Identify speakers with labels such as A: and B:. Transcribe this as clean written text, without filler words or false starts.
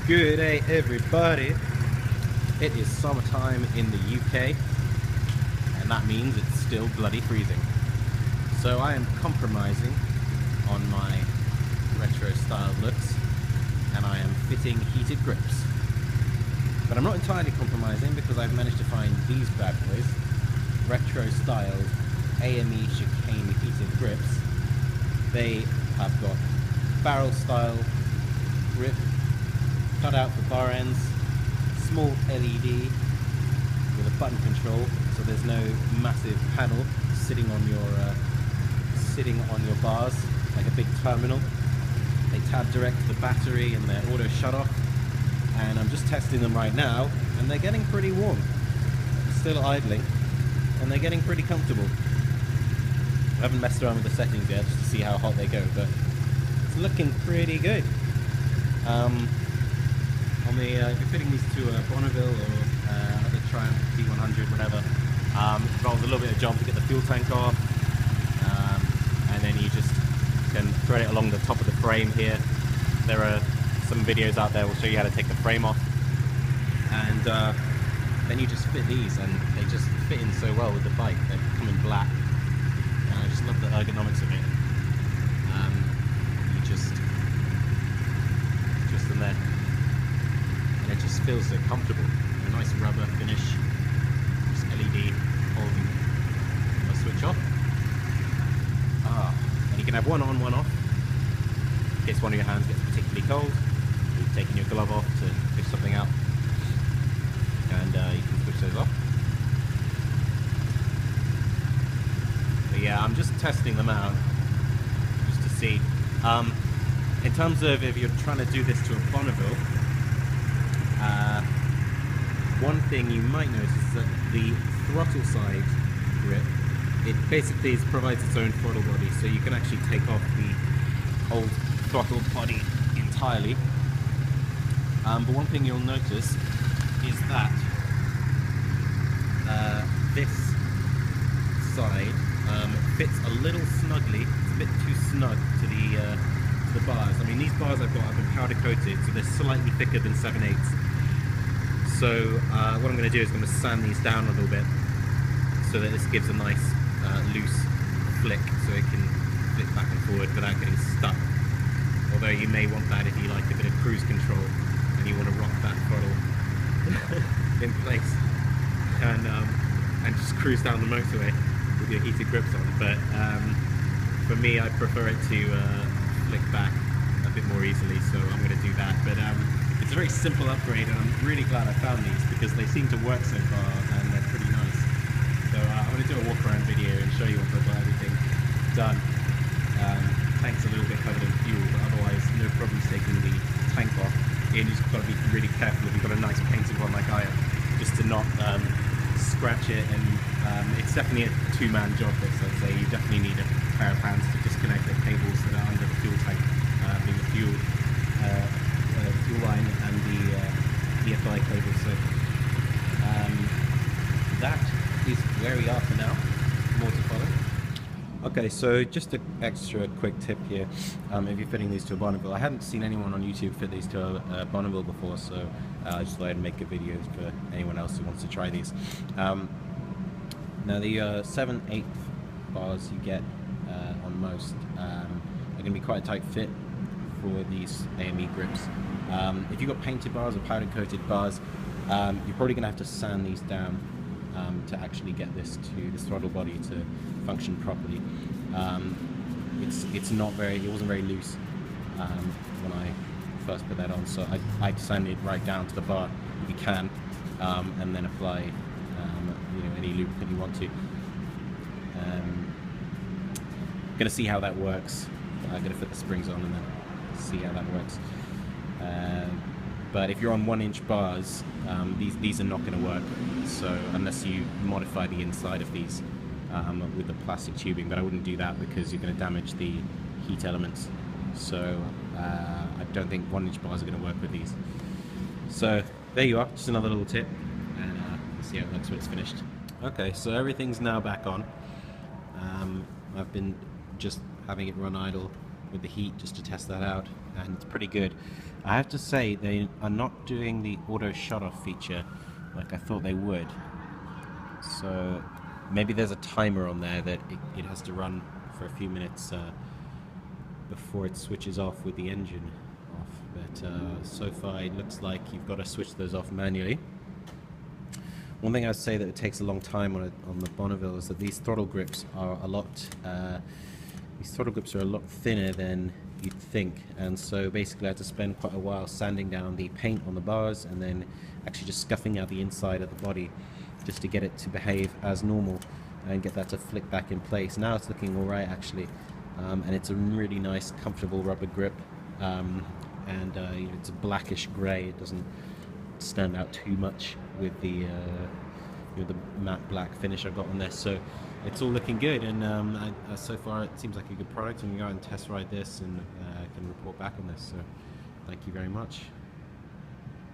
A: Good day, everybody. It is summertime in the UK, and that means it's still bloody freezing. So I am compromising on my retro style looks, and I am fitting heated grips. But I'm not entirely compromising because I've managed to find these bad boys, retro styled AME Chicane heated grips. They have got barrel style grip, cut out for bar ends, small LED with a button control, so there's no massive panel sitting on your bars like a big terminal. They tab direct to the battery and they're auto shut off. And I'm just testing them right now, and they're getting pretty warm. Still idling, and they're getting pretty comfortable. I haven't messed around with the settings yet just to see how hot they go, but it's looking pretty good. If you're fitting these to a Bonneville or other Triumph T100, whatever, it involves a little bit of job to get the fuel tank off, and then you just can thread it along the top of the frame here. There are some videos out there will show you how to take the frame off, and then you just fit these, and they just fit in so well with the bike. They come in black, and I just love the ergonomics of it. You just in there. It just feels so comfortable. A nice rubber finish, just LED holding the switch off. And you can have one on, one off. In case one of your hands gets particularly cold, you've taken your glove off to fish something out, and you can switch those off. But yeah, I'm just testing them out, just to see. In terms of if you're trying to do this to a Bonneville, one thing you might notice is that the throttle side grip, it basically provides its own throttle body, so you can actually take off the old throttle body entirely. But one thing you'll notice is that this side fits a little snugly. It's a bit too snug to the bars. I mean, these bars I've got have been powder coated, so they're slightly thicker than 7/8. So what I'm going to do is I'm going to sand these down a little bit so that this gives a nice loose flick, so it can flick back and forward without getting stuck. Although you may want that if you like a bit of cruise control and you want to rock that throttle in place and just cruise down the motorway with your heated grips on. But for me, I prefer it to flick back a bit more easily, so I'm going to do that. But it's a very simple upgrade, and I'm really glad I found these because they seem to work so far and they're pretty nice. So I'm going to do a walk around video and show you once I've got everything done. Tank's a little bit covered in fuel, but otherwise no problems taking the tank off. And you just got to be really careful if you've got a nice painted one like I have, just to not scratch it. And it's definitely a two-man job, this, I'd say. You definitely need a pair of hands to disconnect the cables that are under the fuel tank, being the fuel line and the EFI cable. So that is where we are for now. More to follow. Okay, so just an extra quick tip here. If you're fitting these to a Bonneville, I hadn't seen anyone on YouTube fit these to a Bonneville before, so I just thought I'd make a video for anyone else who wants to try these. Now the 7/8 bars you get on most are going to be quite a tight fit for these AME grips. If you've got painted bars or powder coated bars, you're probably going to have to sand these down to actually get this throttle body to function properly. It wasn't very loose when I first put that on, so I sand it right down to the bar if you can, and then apply any lubricant you want to. Gonna see how that works. I'm gonna fit the springs on and then see how that works. But if you're on 1-inch bars, these are not going to work. So unless you modify the inside of these with the plastic tubing, but I wouldn't do that because you're going to damage the heat elements. So I don't think 1-inch bars are going to work with these. So there you are, just another little tip, and we'll see how it looks when it's finished. Okay, so everything's now back on. I've been just having it run idle with the heat just to test that out, and it's pretty good. I have to say they are not doing the auto shut off feature like I thought they would. So maybe there's a timer on there that it has to run for a few minutes before it switches off with the engine off. But so far it looks like you've got to switch those off manually. One thing I'd say that it takes a long time on the Bonneville is that these throttle grips are a lot thinner than you'd think, and so basically I had to spend quite a while sanding down the paint on the bars and then actually just scuffing out the inside of the body just to get it to behave as normal and get that to flick back in place. Now it's looking alright actually, and it's a really nice comfortable rubber grip, and you know, it's a blackish grey. It doesn't stand out too much with the you know, the matte black finish I've got on this, so it's all looking good, and so far it seems like a good product. I'm going to go out and test ride this and can report back on this, so thank you very much.